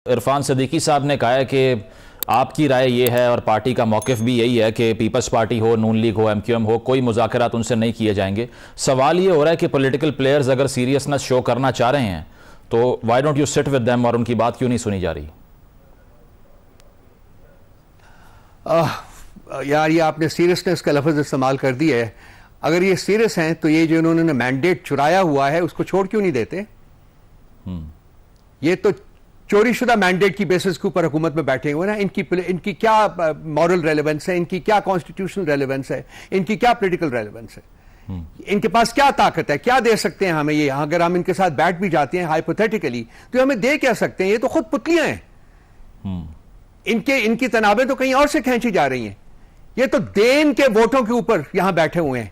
इरफान सिद्दीकी साहब ने कहा है कि आपकी राय ये है और पार्टी का मौक़िफ़ भी यही है कि पीपल्स पार्टी हो, नून लीग हो, MQM हो, कोई मुज़ाकरात उनसे नहीं किए जाएंगे। सवाल ये हो रहा है कि पॉलिटिकल प्लेयर्स अगर सीरियसनेस शो करना चाह रहे हैं तो why don't you sit with them, और उनकी बात क्यों नहीं सुनी जा रही? यार, ये आपने सीरियसनेस का लफ्ज़ इस्तेमाल कर दिया है। अगर ये सीरियस हैं तो ये जो इन्होंने मैंडेट चुराया हुआ है उसको छोड़ क्यों नहीं देते? ये तो चोरी शुदा मैंडेट की बेसिस के ऊपर हुकूमत में बैठे हुए ना। इनकी क्या मॉरल रेलेवेंस है, इनकी क्या कॉन्स्टिट्यूशनल रेलेवेंस है, इनकी क्या पॉलिटिकल रेलेवेंस है, इनके पास क्या ताकत है, क्या दे सकते हैं हमें ये? अगर हम इनके साथ बैठ भी जाते हैं हाइपोथेटिकली तो हमें दे क्या सकते हैं? ये तो खुद पुतलियां हैं। इनकी तनाबें तो कहीं और से खींची जा रही हैं। ये तो देन के वोटों के ऊपर यहां बैठे हुए हैं।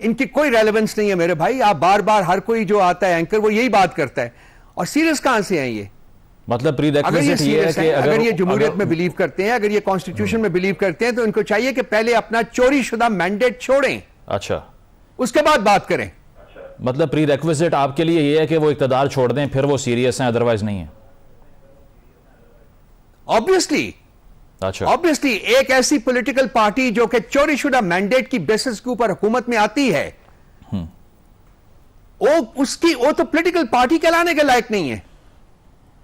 इनकी कोई रेलेवेंस नहीं है मेरे भाई। आप बार बार हर कोई जो आता है एंकर वो यही बात करता है, और सीरियस कहां से हैं ये? मतलब प्रीरेक्विजिट ये है कि अगर ये जमहूरियत में बिलीव करते हैं, अगर ये कॉन्स्टिट्यूशन में बिलीव करते हैं तो इनको चाहिए कि पहले अपना चोरी शुदा मैंडेट छोड़ें, अच्छा, उसके बाद बात करें। मतलब प्रीरेक्विजिट आपके लिए ये है कि वो इक़्तिदार छोड़ दें, फिर वो सीरियस हैं, अदरवाइज नहीं है? ऑब्वियसली, अच्छा, ऑब्वियसली एक ऐसी पॉलिटिकल पार्टी जो कि चोरी शुदा मैंडेट की बेसिस के ऊपर हुकूमत में आती है, वो तो पॉलिटिकल पार्टी कहलाने के लायक नहीं है।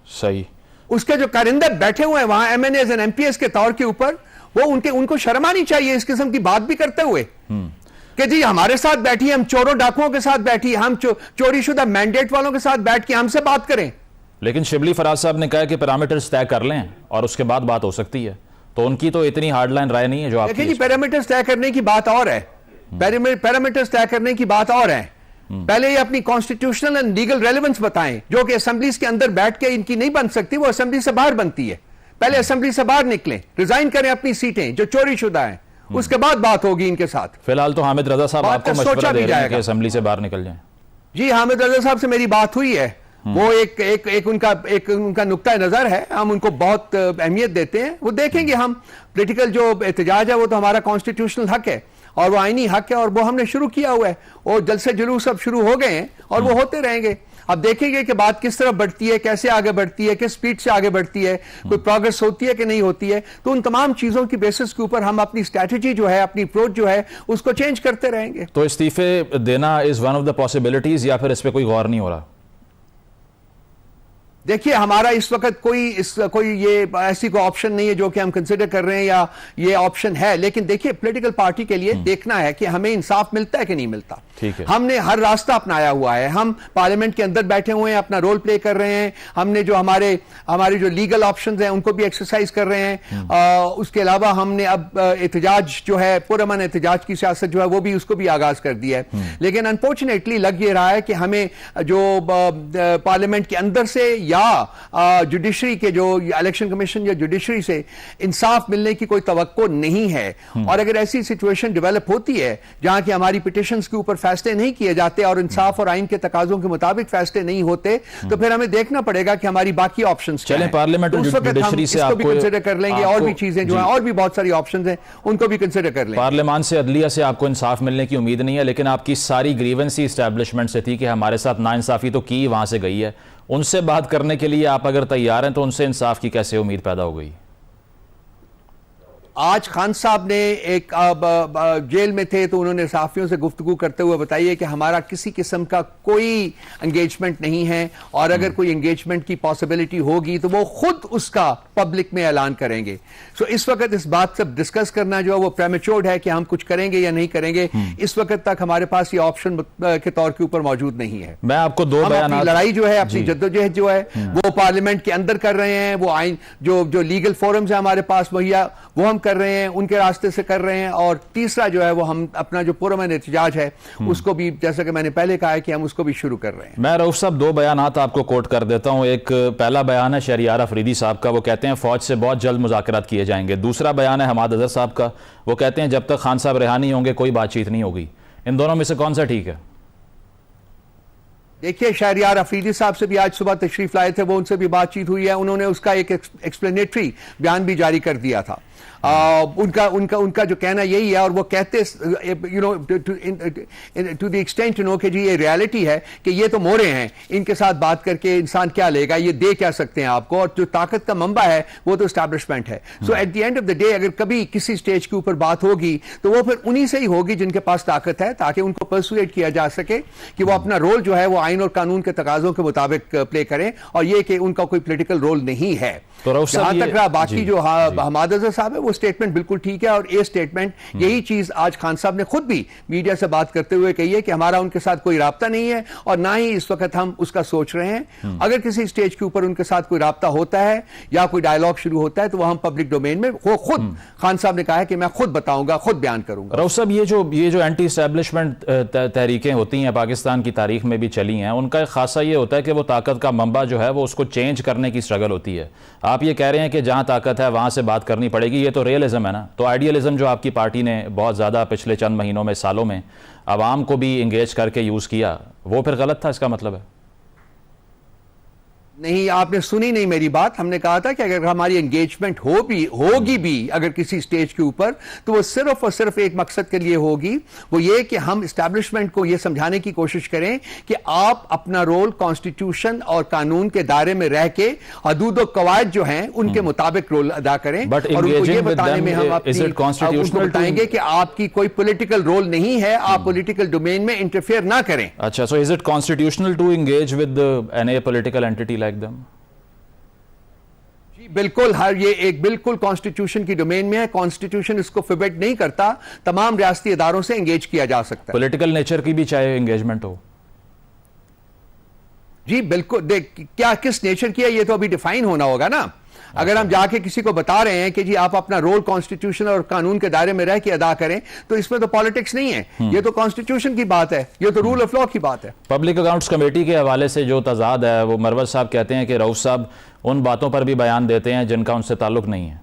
सही। उसके जो कारिंदे बैठे हुए हैं वहां MNAs और MPs के तौर के ऊपर, वो उनको शर्म आनी चाहिए इस किस्म की बात भी करते हुए कि जी हमारे साथ बैठी, हम चोरों डाकुओं के साथ बैठी, हम चोरी शुदा मैंडेट वालों के साथ बैठ के हमसे बात करें। लेकिन शिबली फराज साहब ने कहा कि पैरामीटर्स तय कर लें और उसके बाद बात हो सकती है, तो उनकी तो इतनी हार्डलाइन राय नहीं है जो आपकी। पैरामीटर्स तय करने की बात और है, पैरामीटर्स तय करने की बात और है। पहले ये अपनी कॉन्स्टिट्यूशनल एंड लीगल रेलेवेंस बताएं, जो कि असेंबलीज के अंदर बैठ के इनकी नहीं बन सकती, वो असेंबली से बाहर बनती है। पहले असेंबली से बाहर निकलें, रिजाइन करें अपनी सीटें जो चोरी शुदा हैं, उसके बाद बात होगी इनके साथ। फिलहाल तो हामिद रजा साहब आपको मशवरा दे रहे हैं कि असेंबली से बाहर निकल जाएं। जी, हामिद रजा साहब से मेरी बात हुई है। वो एक उनका नुक्ता नजर है, हम उनको बहुत अहमियत देते हैं। वो देखेंगे, हम पॉलिटिकल जो एहतजाज है वो तो हमारा कॉन्स्टिट्यूशनल हक है और वो आईनी हक है, और वो हमने शुरू किया हुआ है। और जलसे जुलूस सब शुरू हो गए हैं और वो होते रहेंगे। अब देखेंगे कि बात किस तरफ बढ़ती है, कैसे आगे बढ़ती है, किस स्पीड से आगे बढ़ती है, कोई प्रोग्रेस होती है कि नहीं होती है। तो उन तमाम चीजों की बेसिस के ऊपर हम अपनी स्ट्रैटेजी जो है, अपनी अप्रोच जो है, उसको चेंज करते रहेंगे। तो इस्तीफे देना is one of the possibilities, या फिर इस पर कोई गौर नहीं हो रहा? देखिए, हमारा इस वक्त कोई ये ऐसी कोई ऑप्शन नहीं है जो कि हम कंसिडर कर रहे हैं या ये ऑप्शन है। लेकिन देखिए, पॉलिटिकल पार्टी के लिए देखना है कि हमें इंसाफ मिलता है कि नहीं मिलता। ठीक है, हमने हर रास्ता अपनाया हुआ है। हम पार्लियामेंट के अंदर बैठे हुए हैं, अपना रोल प्ले कर रहे हैं। हमने जो हमारे जो लीगल ऑप्शंस हैं उनको भी एक्सरसाइज कर रहे हैं। उसके अलावा हमने अब एहतजाज जो है, पुरअमन एहतजाज की सियासत जो है वो भी, उसको भी आगाज कर दिया है। लेकिन अनफॉर्चुनेटली लग ये रहा है कि हमें जो पार्लियामेंट के अंदर से या जुडिशरी के जो इलेक्शन कमीशन या जुडिशरी से इंसाफ मिलने की कोई तवक्को नहीं है। और अगर ऐसी सिचुएशन डेवलप होती है जहां की हमारी पिटिशंस के ऊपर फैसले नहीं किए जाते और इंसाफ और आइन के तकाजों के मुताबिक फैसले नहीं होते, तो फिर हमें देखना पड़ेगा कि हमारी बाकी ऑप्शंस क्या हैं। पार्लियामेंट और जुडिशरी से आपको भी कंसीडर कर लेंगे, और भी चीजें जो हैं, और भी बहुत सारी ऑप्शंस हैं, उनको भी कंसीडर कर लेंगे। पार्लियामान से, अदलिया से आपको इंसाफ मिलने की उम्मीद नहीं है, लेकिन आपकी सारी ग्रीवेंस एस्टैब्लिशमेंट से थी कि हमारे साथ नाइंसाफी तो की, वहां से गई है। उनसे बात करने के लिए आप अगर तैयार हैं तो उनसे इंसाफ की कैसे उम्मीद पैदा हो गई? आज खान साहब ने जेल में थे तो उन्होंने सहाफियों से गुफ्तगू करते हुए बताइए कि हमारा किसी किस्म का कोई एंगेजमेंट नहीं है, और अगर कोई एंगेजमेंट की पॉसिबिलिटी होगी तो वो खुद उसका पब्लिक में ऐलान करेंगे। सो इस वक्त इस बात से डिस्कस करना जो है वो प्रेमेच्योर्ड है कि हम कुछ करेंगे या नहीं करेंगे। इस वक्त तक हमारे पास ये ऑप्शन के तौर के ऊपर मौजूद नहीं है। मैं आपको दो अपनी लड़ाई जो है, अपनी जद्दोजहद जो है वो पार्लियामेंट के अंदर कर रहे हैं। वो आइन जो लीगल फोरम्स है हमारे पास मुहैया, वो हम कर रहे हैं, उनके रास्ते से कर रहे हैं। और तीसरा जो है वो हम अपना जो पुरअमन एहतजाज है उसको भी, जैसा कि मैंने पहले कहा है, कि हम उसको भी शुरू कर रहे हैं। मैं रऊफ साहब दो बयानात आपको कोट कर देता हूं। एक पहला बयान है शहरियार अफरीदी साहब का, वो कहते हैं फौज से बहुत जल्द मुज़ाकरात किए जाएंगे। दूसरा बयान है हमाद अजहर साहब का, वो कहते हैं जब तक खान साहब रिहा नहीं होंगे कोई बातचीत नहीं होगी। इन दोनों में से कौन सा ठीक है? देखिए शहरियार अफरीदी साहब से भी आज सुबह तशरीफ लाए थे, वो उनसे भी बातचीत हुई है, उन्होंने उसका एक एक्सप्लेनेटरी बयान भी जारी कर दिया था। उनका जो कहना यही है, और वो कहते टू द एक्सटेंट कि जी ये रियलिटी है कि ये तो मोरे हैं, इनके साथ बात करके इंसान क्या लेगा, ये दे क्या सकते हैं आपको, और जो ताकत का मंबा है वो तो एस्टैब्लिशमेंट है। So at the end of the day अगर कभी किसी स्टेज के ऊपर बात होगी तो वो फिर उन्हीं से ही होगी जिनके पास ताकत है, ताकि उनको परसुएट किया जा सके कि वो अपना रोल जो है वो आइन और कानून के तकाजों के मुताबिक प्ले करें, और ये कि उनका कोई पॉलिटिकल रोल नहीं है। तो जहां तक रहा बाकी जो हमाद अजहर साहब है, वो स्टेटमेंट बिल्कुल ठीक है, और ये स्टेटमेंट यही चीज आज खान साहब ने खुद भी मीडिया से बात करते हुए कही है कि हमारा उनके साथ कोई राब्ता नहीं है और ना ही इस वक्त हम उसका सोच रहे हैं। अगर किसी स्टेज के ऊपर उनके साथ कोई राब्ता होता है या कोई डायलॉग शुरू होता है तो वह हम पब्लिक डोमेन में, वो खुद खान साहब ने कहा है कि मैं खुद बताऊंगा, खुद बयान करूंगा। रऊफ साहब, ये जो एंटी एस्टैब्लिशमेंट तहरीकें होती हैं पाकिस्तान की तारीख में भी चली हैं, उनका एक खासा ये होता है कि वो ताकत का मंबा जो है वो उसको चेंज करने की स्ट्रगल होती है। आप ये कह रहे हैं कि जहां ताकत है वहां से बात करनी पड़ेगी, ये तो रियलिज्म है ना। तो आइडियलिज्म जो आपकी पार्टी ने बहुत ज़्यादा पिछले चंद महीनों में, सालों में आवाम को भी इंगेज करके यूज़ किया, वो फिर गलत था, इसका मतलब है? नहीं, आपने सुनी नहीं मेरी बात। हमने कहा था कि अगर हमारी एंगेजमेंट होगी भी अगर किसी स्टेज के ऊपर, तो वो सिर्फ और सिर्फ एक मकसद के लिए होगी, वो ये कि हम एस्टैब्लिशमेंट को ये समझाने की कोशिश करें कि आप अपना रोल कॉन्स्टिट्यूशन और कानून के दायरे में रह के हदूद और कवायद जो हैं उनके मुताबिक रोल अदा करें, और उनको ये बताने में हम उनको बताएंगे कि आपकी कोई पॉलिटिकल रोल नहीं है, आप पॉलिटिकल डोमेन में इंटरफेयर ना करें। अच्छा, so is it constitutional to engage with an a political entity like them? जी बिल्कुल, हर ये एक बिल्कुल कॉन्स्टिट्यूशन की डोमेन में है, कॉन्स्टिट्यूशन इसको फोरबिड नहीं करता, तमाम रियासती इदारों से एंगेज किया जा सकता है। पॉलिटिकल नेचर की भी चाहे एंगेजमेंट हो। जी बिल्कुल, देख क्या किस नेचर की है ये तो अभी डिफाइन होना होगा ना। अगर हम जाके किसी को बता रहे हैं कि जी आप अपना रोल कॉन्स्टिट्यूशन और कानून के दायरे में रह के अदा करें, तो इसमें तो पॉलिटिक्स नहीं है, ये तो कॉन्स्टिट्यूशन की बात है, ये तो रूल ऑफ लॉ की बात है। पब्लिक अकाउंट्स कमेटी के हवाले से जो तजाद है, वो मरवत साहब कहते हैं कि रऊफ साहब उन बातों पर भी बयान देते हैं जिनका उनसे ताल्लुक नहीं है।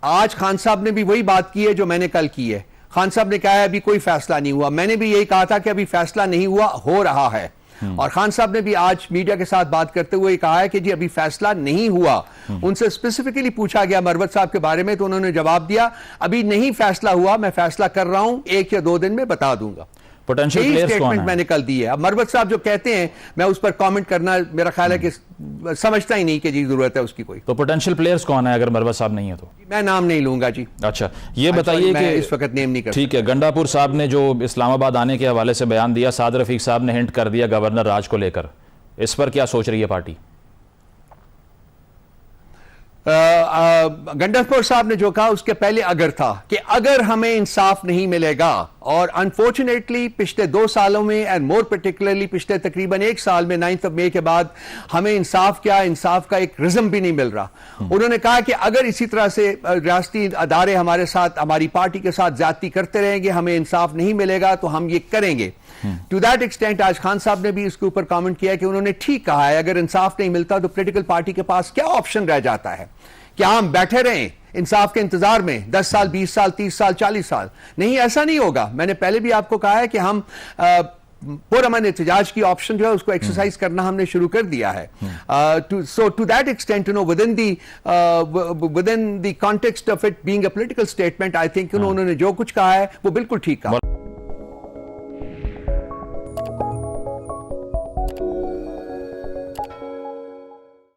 आज खान साहब ने भी वही बात की है जो मैंने कल की है। खान साहब ने कहा है अभी कोई फैसला नहीं हुआ, मैंने भी यही कहा था कि अभी फैसला नहीं हुआ, हो रहा है। और खान साहब ने भी आज मीडिया के साथ बात करते हुए कहा है कि जी अभी फैसला नहीं हुआ। उनसे स्पेसिफिकली पूछा गया मरवत साहब के बारे में, तो उन्होंने जवाब दिया अभी नहीं फैसला हुआ, मैं फैसला कर रहा हूं, 1 या 2 दिन में बता दूंगा। पोटेंशियल प्लेयर्स कौन स्टेटमेंट है? मैंने कल दी है। अब मरवत साहब जो कहते हैं, मैं उस पर कमेंट करना मेरा ख्याल है कि समझता ही नहीं कि जी जरूरत है उसकी कोई। तो पोटेंशियल प्लेयर्स कौन है अगर मरवत साहब नहीं है तो? मैं नाम नहीं लूंगा जी। अच्छा, ये बताइए कि इस वक्त नेम नहीं कर। ठीक है, गंडापुर साहब ने जो इस्लामाबाद आने के हवाले से बयान दिया, साद रफीक साहब ने हिंट कर दिया गवर्नर राज को लेकर, इस पर क्या सोच रही है पार्टी? गंडापुर साहब ने जो कहा उसके पहले अगर था कि अगर हमें इंसाफ नहीं मिलेगा, और अनफॉर्चुनेटली पिछले 2 सालों में एंड मोर पर्टिकुलरली पिछले तकरीबन 1 साल में 9 मई के बाद हमें इंसाफ का एक रिज्म भी नहीं मिल रहा। उन्होंने कहा कि अगर इसी तरह से रियासती अदारे हमारे साथ, हमारी पार्टी के साथ ज्यादती करते रहेंगे, हमें इंसाफ नहीं मिलेगा तो हम ये करेंगे। टू दैट एक्सटेंट आज खान साहब ने भी इसके ऊपर कमेंट किया कि उन्होंने ठीक कहा है, अगर इंसाफ नहीं मिलता तो पॉलिटिकल पार्टी के पास क्या ऑप्शन रह जाता है? क्या हम बैठे रहें इंसाफ के इंतजार में 10 साल, 20 साल, 30 साल, 40 साल? नहीं, ऐसा नहीं होगा। मैंने पहले भी आपको कहा है कि हम पुरअमन एहतजाज की ऑप्शन जो है उसको एक्सरसाइज करना हमने शुरू कर दिया है। So to that extent, within the context of it being a political statement, I think उन्होंने जो कुछ कहा है वो बिल्कुल ठीक कहा।